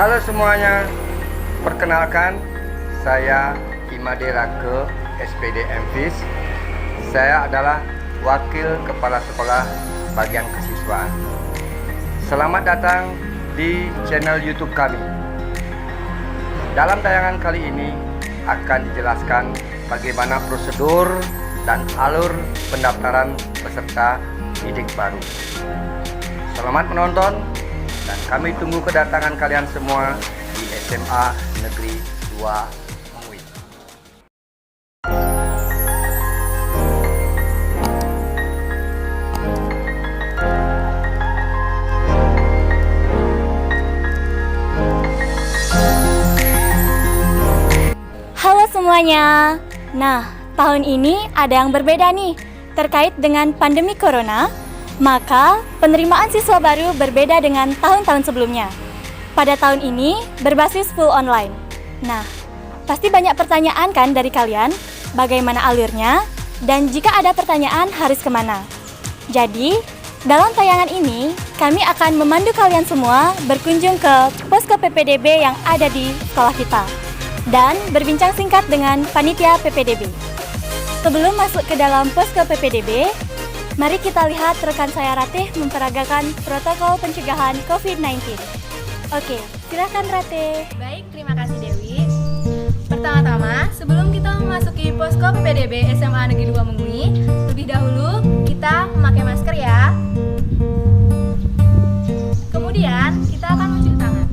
Halo semuanya, perkenalkan saya Imade Rake, SPD MFIS. Saya adalah Wakil Kepala Sekolah Bagian Kesiswaan. Selamat datang di channel YouTube kami. Dalam tayangan kali ini akan dijelaskan bagaimana prosedur dan alur pendaftaran peserta didik baru. Selamat menonton dan kami tunggu kedatangan kalian semua di SMA Negeri 2 Mengui. Halo semuanya. Nah, tahun ini ada yang berbeda nih. Terkait dengan pandemi corona, maka penerimaan siswa baru berbeda dengan tahun-tahun sebelumnya. Pada tahun ini berbasis full online. Nah, pasti banyak pertanyaan kan dari kalian, bagaimana alurnya, dan jika ada pertanyaan harus kemana. Jadi, dalam tayangan ini, kami akan memandu kalian semua berkunjung ke posko PPDB yang ada di sekolah kita dan berbincang singkat dengan panitia PPDB. Sebelum masuk ke dalam posko PPDB, mari kita lihat rekan saya Ratih memperagakan protokol pencegahan COVID-19. Oke, silakan Ratih. Baik, terima kasih Dewi. Pertama-tama, sebelum kita memasuki posko PPDB SMA Negeri 2 Mengui, lebih dahulu kita memakai masker ya. Kemudian, kita akan mencuci tangan.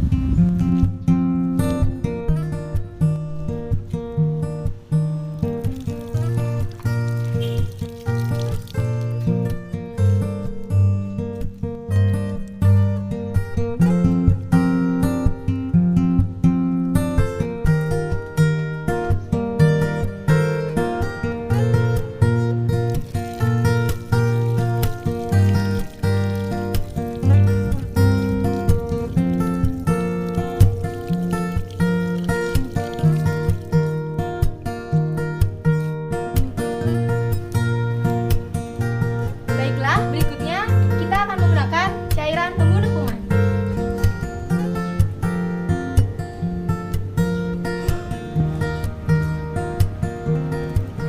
Baiklah, berikutnya kita akan menggunakan cairan pembunuh kuman.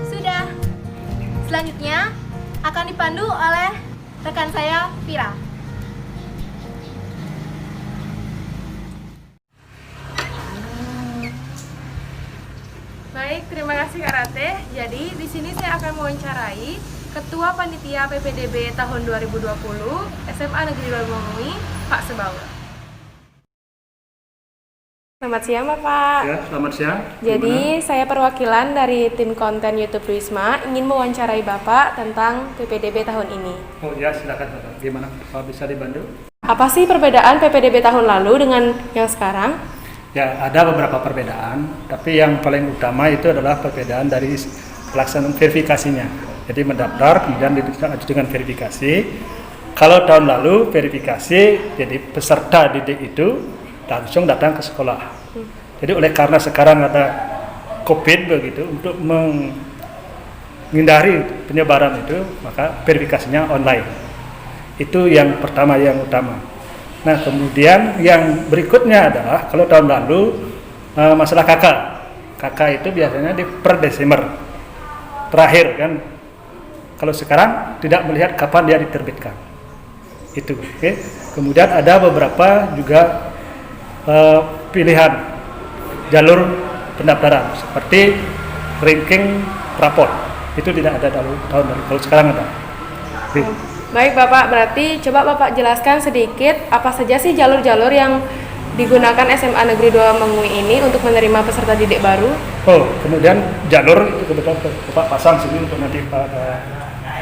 Sudah. Selanjutnya akan dipandu oleh rekan saya, Vira. Baik, terima kasih Kak Ratih. Jadi di sini saya akan mewawancarai Ketua Panitia PPDB tahun 2020 SMA Negeri 2 Mengui, Pak Sebawa. Selamat siang Bapak. Ya, selamat siang. Jadi saya perwakilan dari tim konten YouTube Wisma ingin mewawancarai Bapak tentang PPDB tahun ini. Oh ya, silakan Bapak. Gimana Pak bisa dibantu? Apa sih perbedaan PPDB tahun lalu dengan yang sekarang? Ya, ada beberapa perbedaan, tapi yang paling utama itu adalah perbedaan dari pelaksanaan verifikasinya. Jadi mendaftar, kemudian dilanjut dengan verifikasi. Kalau tahun lalu verifikasi, jadi peserta didik itu langsung datang ke sekolah. Jadi oleh karena sekarang ada COVID begitu, untuk menghindari penyebaran itu, maka verifikasinya online. Itu yang pertama, yang utama. Nah, kemudian yang berikutnya adalah kalau tahun lalu masalah KK. KK itu biasanya di per Desember terakhir kan. Kalau sekarang tidak melihat kapan dia diterbitkan. Itu, oke. Kemudian ada beberapa juga pilihan jalur pendaftaran seperti ranking raport. Itu tidak ada tahun lalu. Kalau sekarang ada. Oke. Baik Bapak, berarti coba Bapak jelaskan sedikit apa saja sih jalur-jalur yang digunakan SMA Negeri 2 Mengui ini untuk menerima peserta didik baru? Oh, kemudian jalur itu kebetulan Bapak pasang sini untuk nanti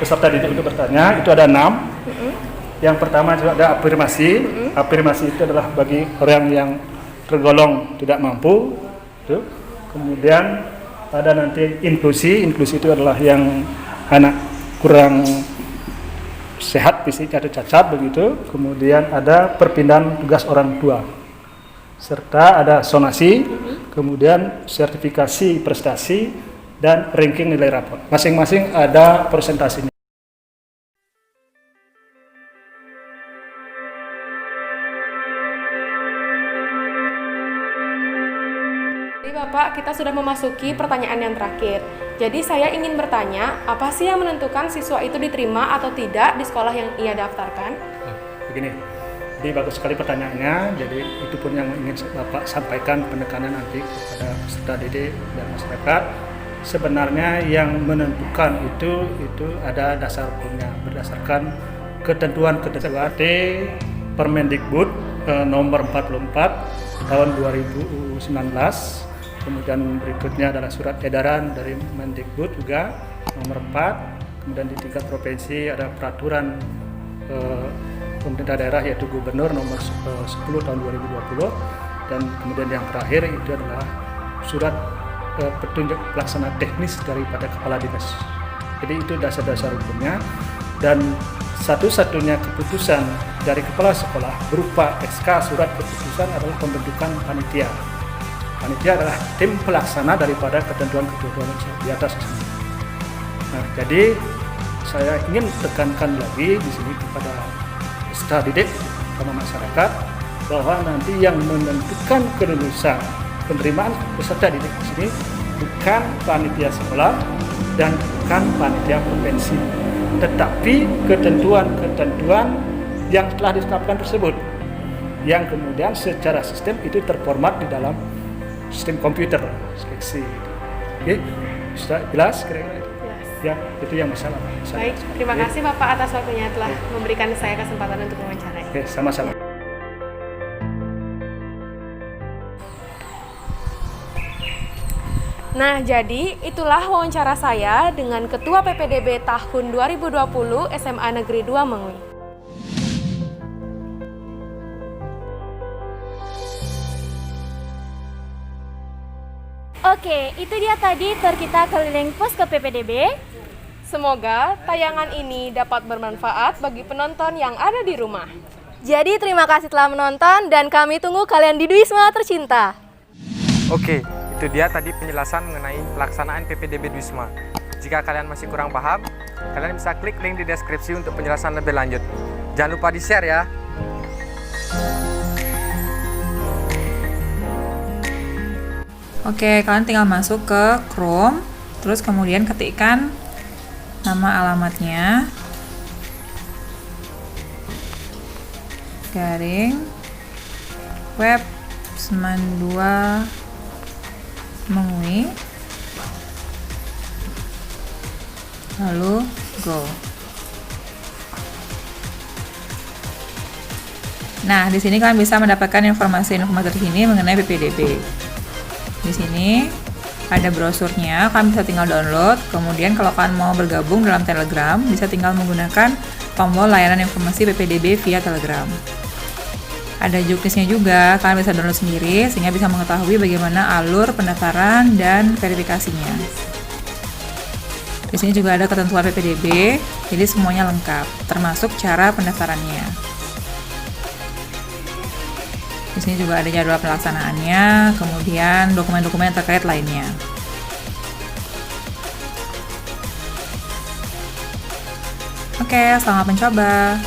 peserta didik untuk bertanya. Itu ada 6. Yang pertama juga ada afirmasi. Afirmasi itu adalah bagi orang yang tergolong tidak mampu. Itu. Kemudian ada nanti inklusi. Inklusi itu adalah yang anak kurang sehat fisik atau cacat begitu. Kemudian ada perpindahan tugas orang tua. Serta ada sonasi, kemudian sertifikasi prestasi dan ranking nilai rapor. Masing-masing ada presentasinya. Bapak, kita sudah memasuki pertanyaan yang terakhir. Jadi saya ingin bertanya, apa sih yang menentukan siswa itu diterima atau tidak di sekolah yang ia daftarkan? Begini, jadi bagus sekali pertanyaannya. Jadi itu pun yang ingin Bapak sampaikan penekanan nanti kepada peserta didik dan masyarakat. Sebenarnya yang menentukan itu ada dasar hukumnya berdasarkan ketentuan Permendikbud nomor 44 tahun 2019. Kemudian berikutnya adalah surat edaran dari Mendikbud juga nomor 4. Kemudian di tingkat provinsi ada peraturan pemerintah daerah yaitu gubernur nomor 10 tahun 2020. Dan kemudian yang terakhir itu adalah surat petunjuk pelaksana teknis daripada kepala dinas. Jadi itu dasar-dasar hukumnya, dan satu-satunya keputusan dari kepala sekolah berupa SK surat keputusan adalah pembentukan panitia. Panitia adalah tim pelaksana daripada ketentuan-ketentuan di atas. Nah, jadi saya ingin tekankan lagi di sini kepada peserta didik sama masyarakat bahwa nanti yang menentukan kelulusan penerimaan peserta didik di sini bukan panitia sekolah dan bukan panitia provinsi, tetapi ketentuan-ketentuan yang telah ditetapkan tersebut, yang kemudian secara sistem itu terformat di dalam sistem komputer seleksi. Oke, sudah jelas kira-kira? Jelas. Ya, itu yang bisa. Baik, terima kasih Bapak atas waktunya telah memberikan saya kesempatan untuk mewawancarai. Oke, sama-sama. Nah, jadi itulah wawancara saya dengan Ketua PPDB tahun 2020 SMA Negeri 2 Mengui. Oke, itu dia tadi tour kita keliling posko PPDB. Semoga tayangan ini dapat bermanfaat bagi penonton yang ada di rumah. Jadi terima kasih telah menonton dan kami tunggu kalian di Duisma tercinta. Oke, itu dia tadi penjelasan mengenai pelaksanaan PPDB Duisma. Jika kalian masih kurang paham, kalian bisa klik link di deskripsi untuk penjelasan lebih lanjut. Jangan lupa di-share ya. Oke, kalian tinggal masuk ke Chrome, terus kemudian ketikkan nama alamatnya, garing, web Seman 2 Mengui, lalu go. Nah, di sini kalian bisa mendapatkan informasi terkini mengenai PPDB. Di sini ada brosurnya, kalian bisa tinggal download. Kemudian kalau kalian mau bergabung dalam Telegram, bisa tinggal menggunakan tombol layanan informasi PPDB via Telegram. Ada juknisnya juga, kalian bisa download sendiri sehingga bisa mengetahui bagaimana alur pendaftaran dan verifikasinya. Di sini juga ada ketentuan PPDB, jadi semuanya lengkap, termasuk cara pendaftarannya. Di sini juga ada jadwal pelaksanaannya, kemudian dokumen-dokumen terkait lainnya. Oke, selamat mencoba.